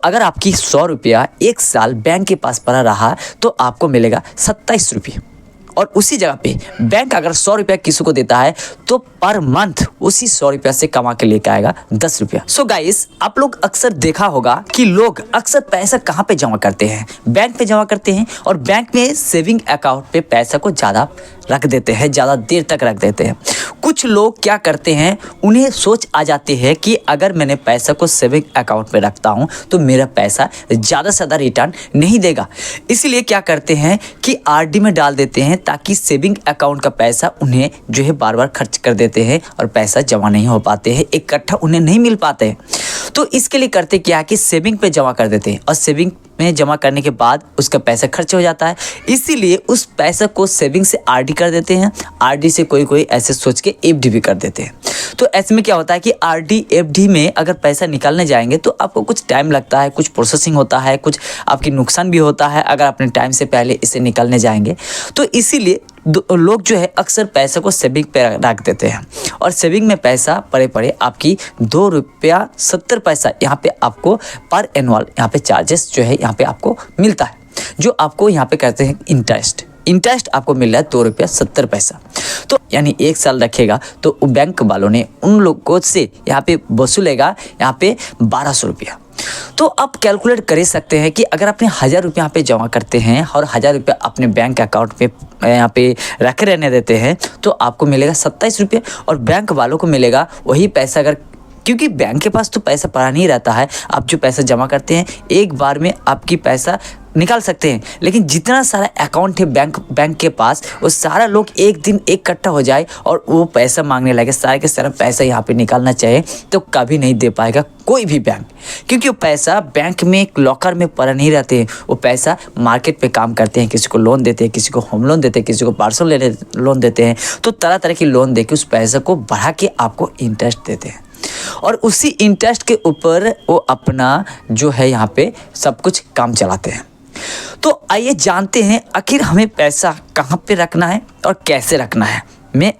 अगर आपकी 100 रुपया 1 साल बैंक के पास पड़ा रहा तो आपको मिलेगा 27 रुपये। और उसी जगह पे बैंक अगर 100 रुपया किसी को देता है तो पर मंथ उसी 100 रुपया से कमा के लेकर आएगा 10 रुपया। सो गाइस, आप लोग अक्सर देखा होगा कि लोग अक्सर पैसा कहाँ पे जमा करते हैं, बैंक पे जमा करते हैं और बैंक में सेविंग अकाउंट पे पैसा को ज़्यादा रख देते हैं, ज़्यादा देर तक रख देते हैं। कुछ लोग क्या करते हैं, उन्हें सोच आ जाती है कि अगर मैंने पैसा को सेविंग अकाउंट में रखता हूं तो मेरा पैसा ज़्यादा से ज़्यादा रिटर्न नहीं देगा, इसलिए क्या करते हैं कि आरडी में डाल देते हैं ताकि सेविंग अकाउंट का पैसा उन्हें जो है बार बार खर्च कर देते हैं और पैसा जमा नहीं हो पाते हैं, इकट्ठा उन्हें नहीं मिल पाते हैं। तो इसके लिए करते क्या है कि सेविंग पे जमा कर देते हैं और सेविंग में जमा करने के बाद उसका पैसा खर्च हो जाता है, इसीलिए उस पैसा को सेविंग से आरडी कर देते हैं, आरडी से कोई ऐसे सोच के एफडी भी कर देते हैं। तो ऐसे में क्या होता है कि आरडी एफडी में अगर पैसा निकालने जाएंगे तो आपको कुछ टाइम लगता है, कुछ प्रोसेसिंग होता है, कुछ आपकी नुकसान भी होता है अगर अपने टाइम से पहले इसे निकालने जाएंगे। तो इसीलिए लोग जो है अक्सर पैसे को सेविंग पे रख देते हैं और सेविंग में पैसा पड़े आपकी 2 रुपया 70 पैसा यहाँ पे आपको पर एनुअल यहाँ पे चार्जेस जो है यहाँ पे आपको मिलता है, जो आपको यहाँ पे कहते हैं इंटरेस्ट आपको मिल रहा है 2 रुपया 70 पैसा। तो यानी 1 साल रखेगा तो बैंक वालों ने उन लोगों से यहाँ पे वसूलेगा यहाँ पे 1200 रुपया। तो आप कैलकुलेट कर सकते हैं कि अगर आपने 1000 रुपये यहाँ पे जमा करते हैं और 1000 रुपये अपने बैंक अकाउंट पे यहाँ पे रखे रहने देते हैं तो आपको मिलेगा 27 रुपये और बैंक वालों को मिलेगा वही पैसा। अगर क्योंकि बैंक के पास तो पैसा पड़ा नहीं रहता है, आप जो पैसा जमा करते हैं एक बार में आपकी पैसा निकाल सकते हैं, लेकिन जितना सारा अकाउंट है बैंक के पास वो सारा लोग एक दिन इकट्ठा हो जाए और वो पैसा मांगने लगे, सारे के सारा पैसा यहाँ पे निकालना चाहिए तो कभी नहीं दे पाएगा कोई भी बैंक, क्योंकि वो पैसा बैंक में एक लॉकर में पड़ा नहीं रहते हैं, वो पैसा मार्केट पे काम करते हैं, किसी को लोन देते हैं, किसी को होम लोन देते हैं, किसी को पर्सनल लोन देते हैं। तो तरह तरह की लोन दे के उस पैसे को बढ़ा के आपको इंटरेस्ट देते हैं और उसी इंटरेस्ट के ऊपर वो अपना जो है यहाँ पे सब कुछ काम चलाते हैं। तो आइए जानते हैं आखिर हमें पैसा कहाँ पे रखना है और कैसे रखना है।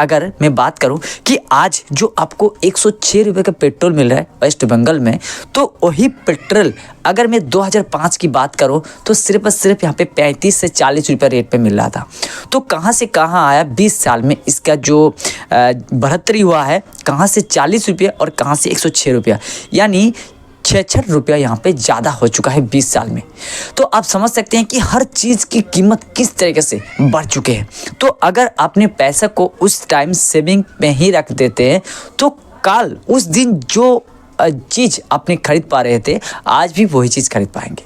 अगर मैं बात करूं कि आज जो आपको 106 रुपये का पेट्रोल मिल रहा है वेस्ट बंगाल में, तो वही पेट्रोल अगर मैं 2005 की बात करूं तो सिर्फ यहाँ पे 35 से 40 रुपये रेट पे मिल रहा था। तो कहाँ से कहाँ आया 20 साल में इसका जो बढ़ोतरी हुआ है, कहाँ से 40 रुपये और कहाँ से 106 रुपया, यानी 66 रुपया यहाँ पे ज़्यादा हो चुका है 20 साल में। तो आप समझ सकते हैं कि हर चीज़ की कीमत किस तरीके से बढ़ चुके हैं। तो अगर आपने पैसा को उस टाइम सेविंग में ही रख देते हैं तो कल उस दिन जो चीज़ आपने खरीद पा रहे थे आज भी वही चीज़ खरीद पाएंगे।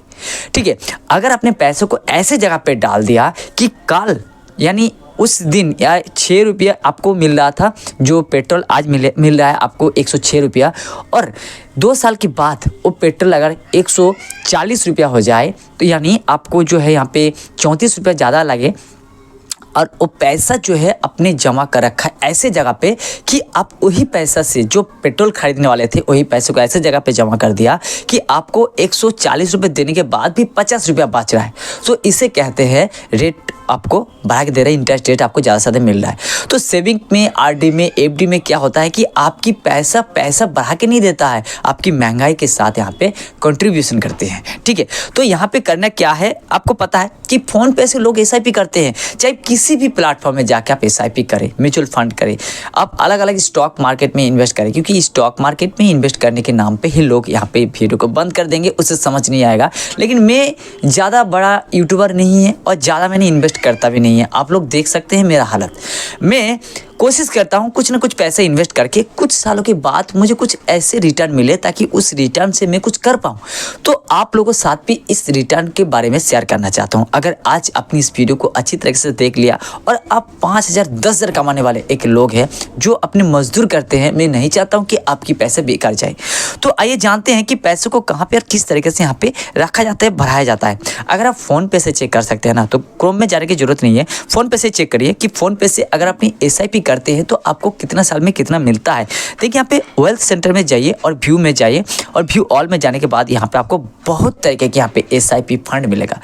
ठीक है, अगर आपने पैसों को ऐसे जगह पे डाल दिया कि कल यानी उस दिन या 6 रुपया आपको मिल रहा था जो पेट्रोल आज मिल रहा है आपको 106 रुपया, और 2 साल के बाद वो पेट्रोल अगर 140 रुपया हो जाए तो यानी आपको जो है यहाँ पे 34 रुपया ज़्यादा लगे और वो पैसा जो है अपने जमा कर रखा है ऐसे जगह पे कि आप वही पैसा से जो पेट्रोल खरीदने वाले थे वही पैसे को ऐसे जगह पे जमा कर दिया कि आपको 140 रुपये देने के बाद भी 50 रुपया बच रहा है। तो इसे कहते हैं रेट आपको बढ़ा के दे रहा है, इंटरेस्ट रेट आपको ज़्यादा से ज़्यादा मिल रहा है। तो सेविंग में, आरडी में, एफडी में क्या होता है कि आपकी पैसा बढ़ा के नहीं देता है, आपकी महंगाई के साथ यहाँ पे कंट्रीब्यूशन करते हैं। ठीक है, तो यहाँ पे करना क्या है आपको पता है कि फ़ोन पे से लोग एसआईपी करते हैं, चाहे किसी भी प्लेटफॉर्म में जाके आप एसआईपी करें, म्यूचुअल फंड करें, आप अलग अलग स्टॉक मार्केट में इन्वेस्ट करें, क्योंकि स्टॉक मार्केट में इन्वेस्ट करने के नाम पे ही लोग यहाँ पे वीडियो को बंद कर देंगे, उससे समझ नहीं आएगा। लेकिन मैं ज़्यादा बड़ा यूट्यूबर नहीं है और ज़्यादा मैंने इन्वेस्ट करता भी नहीं है, आप लोग देख सकते हैं मेरा हालत। मैं कोशिश करता हूँ कुछ ना कुछ पैसे इन्वेस्ट करके कुछ सालों के बाद मुझे कुछ ऐसे रिटर्न मिले ताकि उस रिटर्न से मैं कुछ कर पाऊँ। तो आप लोगों के साथ भी इस रिटर्न के बारे में शेयर करना चाहता हूँ। अगर आज अपनी इस वीडियो को अच्छी तरीके से देख लिया और आप 5000 10,000 कमाने वाले एक लोग हैं जो अपने मजदूर करते हैं, मैं नहीं चाहता हूँ कि आपकी पैसे बेकार जाए। तो आइए जानते हैं कि पैसों को कहाँ पे और किस तरीके से यहाँ पे रखा जाता है, बढ़ाया जाता है। अगर आप फ़ोन पे से चेक कर सकते हैं ना, तो क्रोम में जाने की जरूरत नहीं है, फ़ोन पे से चेक करिए कि फ़ोन पे से अगर अपनी एसआईपी करते हैं तो आपको कितना साल में कितना मिलता है। देखिए यहाँ पे वेल्थ सेंटर में जाइए और व्यू में जाइए और व्यू ऑल में जाने के बाद यहाँ पे आपको बहुत तरीके के यहाँ पे एसआईपी फंड मिलेगा।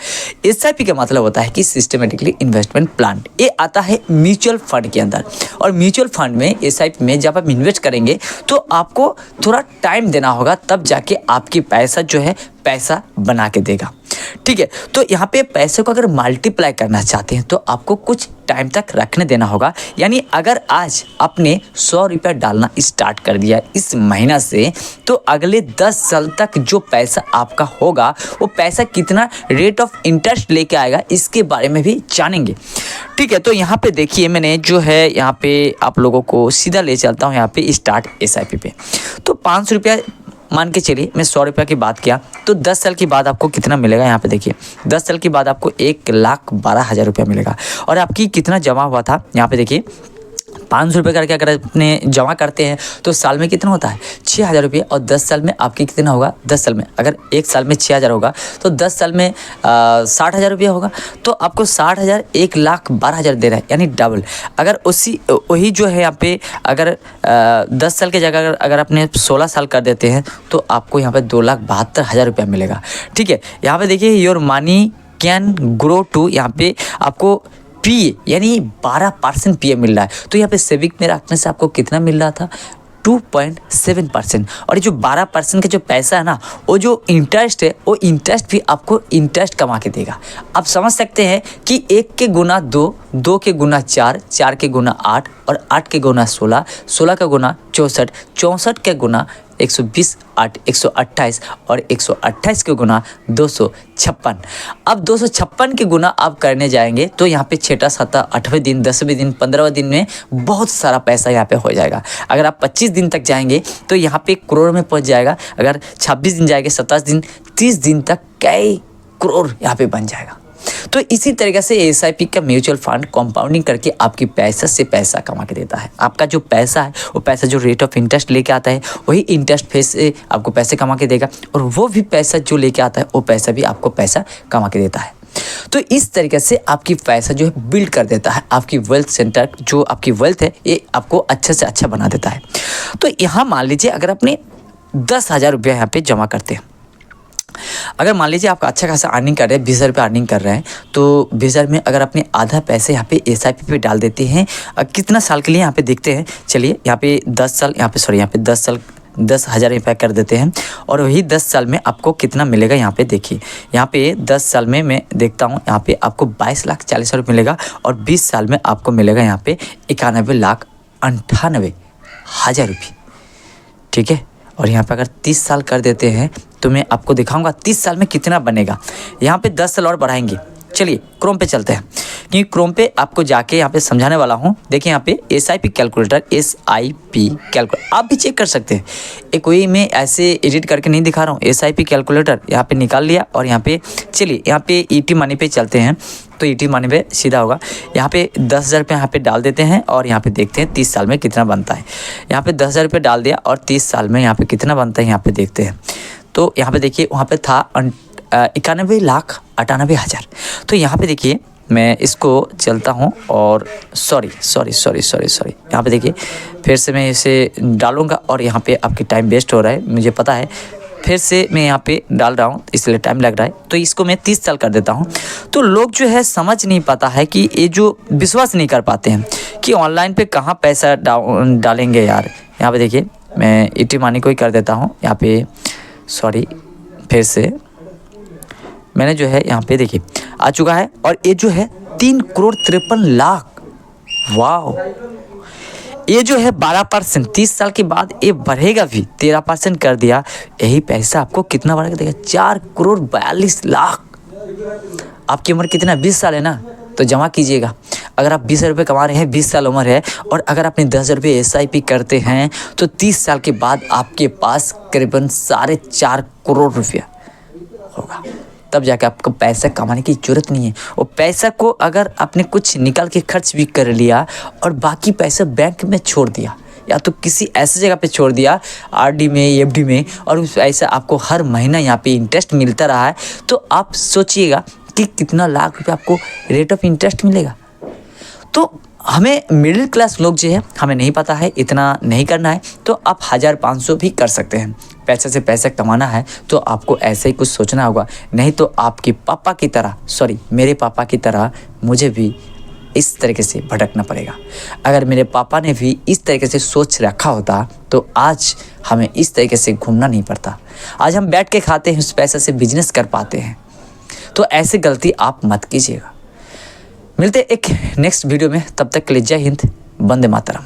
एसआईपी का मतलब होता है कि सिस्टमेटिकली इन्वेस्टमेंट प्लान, ये आता है म्यूचुअल फंड के अंदर। और म्यूचुअल फंड में एसआईपी में जब आप इन्वेस्ट करेंगे तो आपको थोड़ा टाइम देना होगा, तब जाके आपकी पैसा जो है पैसा बना के देगा। ठीक है, तो यहाँ पे पैसे को अगर मल्टीप्लाई करना चाहते हैं तो आपको कुछ टाइम तक रखने देना होगा। यानी अगर आज आपने 100 रुपया डालना स्टार्ट कर दिया इस महीना से, तो अगले 10 साल तक जो पैसा आपका होगा वो पैसा कितना रेट ऑफ इंटरेस्ट लेके आएगा इसके बारे में भी जानेंगे। ठीक है, तो यहाँ पे देखिए मैंने जो है यहाँ पे आप लोगों को सीधा ले चलता हूँ यहाँ पे स्टार्ट SIP पे। तो 500 रुपया मान के चलिए, मैं 100 रुपया की बात किया, तो 10 साल के बाद आपको कितना मिलेगा। यहाँ पे देखिए 10 साल के बाद आपको 1,12,000 रुपया मिलेगा। और आपकी कितना जमा हुआ था, यहाँ पे देखिए 500 रुपये करके अगर अपने जमा करते हैं तो साल में कितना होता है 6,000 रुपये। और 10 साल में आपकी कितना होगा, 10 साल में अगर एक साल में 6,000 होगा तो 10 साल में 60,000 रुपया होगा। तो आपको 60,000 1,12,000 दे रहा है, यानी डबल। अगर वही जो है यहाँ पे अगर 10 साल के जगह अगर अपने 16 साल कर देते हैं तो आपको यहाँ पे 2,72,000 रुपया मिलेगा। ठीक है, यहाँ पे देखिए your money can grow to, यहाँ पे आपको PA यानी 12% PA मिल रहा है। तो यहाँ पे सेविंग में रखने से आपको कितना मिल रहा था 2.7%। और ये जो 12% का जो पैसा है ना, वो जो इंटरेस्ट है वो इंटरेस्ट भी आपको इंटरेस्ट कमा के देगा। आप समझ सकते हैं कि 1 के गुना 2, 2 के गुना 4, 4 के गुना 8 और 8 के गुना 16, 16 का गुना 64, 64 के गुना 120, 8 128 और 128 के गुना 256। अब 256 के गुना आप करने जाएंगे तो यहाँ पे 6, 7, 8वें दिन, 10वें दिन, 15वें दिन में बहुत सारा पैसा यहाँ पे हो जाएगा। अगर आप 25 दिन तक जाएंगे तो यहाँ पे करोड़ में पहुँच जाएगा। अगर 26 दिन जाएंगे, 27 दिन, 30 दिन तक कई करोड़ यहाँ पे बन जाएगा। तो इसी तरीके से SIP का म्यूचुअल फंड कंपाउंडिंग करके आपकी पैसा से पैसा कमा के देता है। आपका जो पैसा है वो पैसा जो रेट ऑफ इंटरेस्ट लेके आता है वही इंटरेस्ट फेस से आपको पैसे कमा के देगा। और वो भी पैसा जो लेके आता है वो पैसा भी आपको पैसा कमा के देता है। तो इस तरीके से आपकी पैसा जो है बिल्ड कर देता है। आपकी वेल्थ सेंटर जो आपकी वेल्थ है ये आपको अच्छे से अच्छा बना देता है। तो यहाँ मान लीजिए अगर अपने 10,000 रुपया यहाँ पे जमा करते हैं, अगर मान लीजिए आपका अच्छा खासा अर्निंग कर रहे हैं, 20,000 रुपये अर्निंग कर रहे हैं, तो 20,000 में अगर अपने आधा पैसे यहाँ पे SIP पे डाल देते हैं, कितना साल के लिए यहाँ पे देखते हैं। चलिए यहाँ पे 10 साल, यहाँ पे 10 साल 10,000 रुपये कर देते हैं और वही 10 साल में आपको कितना मिलेगा। यहाँ पे देखिए, यहाँ पे 10 साल में मैं देखता हूँ यहाँ पे आपको 22,40,000 रुपये मिलेगा और 20 साल में आपको मिलेगा यहाँ पे 91,98,000 रुपये। ठीक है, और यहाँ पे अगर 30 साल कर देते हैं तो मैं आपको दिखाऊंगा 30 साल में कितना बनेगा। यहाँ पे 10 साल और बढ़ाएंगे। चलिए क्रोम पे चलते हैं, क्योंकि क्रोम पे आपको जाके यहाँ पे समझाने वाला हूँ। देखिए यहाँ पे SIP कैलकुलेटर, SIP कैलकुलेटर आप भी चेक कर सकते हैं। एक कोई मैं ऐसे एडिट करके नहीं दिखा रहा हूँ। SIP कैलकुलेटर यहाँ पे निकाल लिया और यहाँ पे चलिए यहाँ पे ET मनी पे चलते हैं। तो ET मनी पे सीधा होगा, यहाँ पे 10,000 रुपये यहाँ पे डाल देते हैं और यहाँ पे देखते हैं 30 साल में कितना बनता है। यहाँ पे 10,000 रुपये डाल दिया और 30 साल में यहाँ पे कितना बनता है यहाँ पे देखते हैं। तो यहाँ पे देखिए वहाँ पे था 91,98,000। तो यहाँ पे देखिए मैं इसको चलता हूँ और सॉरी यहाँ पे देखिए फिर से मैं इसे डालूँगा और यहाँ पे आपकी टाइम वेस्ट हो रहा है, मुझे पता है। फिर से मैं यहाँ पे डाल रहा हूँ इसलिए टाइम लग रहा है। तो इसको मैं 30 साल कर देता हूँ। तो लोग जो है समझ नहीं पाता है कि ये जो विश्वास नहीं कर पाते हैं कि ऑनलाइन पे कहाँ पैसा डालेंगे यार। यहाँ पे देखिए मैं ET मनी को ही कर देता हूँ। यहाँ पे सॉरी फिर से मैंने जो है यहाँ पे देखिए आ चुका है और ये जो है 3,53,00,000। वाह, ये जो है 12%, 30 साल के बाद ये बढ़ेगा भी, 13% कर दिया। यही पैसा आपको कितना बढ़ेगा देगा 4,42,00,000। आपकी उम्र कितना 20 साल है ना, तो जमा कीजिएगा। अगर आप 20 रुपये कमा रहे हैं, 20 साल उम्र है और अगर आपने 10,000 रुपये SIP करते हैं तो 30 साल के बाद आपके पास करीबन 4.5 करोड़ रुपया होगा। तब जाके आपको पैसा कमाने की ज़रूरत नहीं है। वो पैसा को अगर आपने कुछ निकाल के खर्च भी कर लिया और बाकी पैसा बैंक में छोड़ दिया या तो किसी ऐसी जगह पे छोड़ दिया RD में, FD में, और उस पैसा आपको हर महीना यहाँ पे इंटरेस्ट मिलता रहा है, तो आप सोचिएगा कि कितना लाख रुपये आपको रेट ऑफ इंटरेस्ट मिलेगा। तो हमें मिडिल क्लास लोग जो है हमें नहीं पता है, इतना नहीं करना है, तो आप 1,500 भी कर सकते हैं। पैसे से पैसा कमाना है तो आपको ऐसे ही कुछ सोचना होगा, नहीं तो आपके पापा की तरह, सॉरी मेरे पापा की तरह मुझे भी इस तरीके से भटकना पड़ेगा। अगर मेरे पापा ने भी इस तरीके से सोच रखा होता तो आज हमें इस तरीके से घूमना नहीं पड़ता। आज हम बैठ के खाते हैं, उस पैसे से बिजनेस कर पाते हैं। तो ऐसी गलती आप मत कीजिएगा। मिलते एक नेक्स्ट वीडियो में, तब तक के लिए जय हिंद, वंदे मातरम।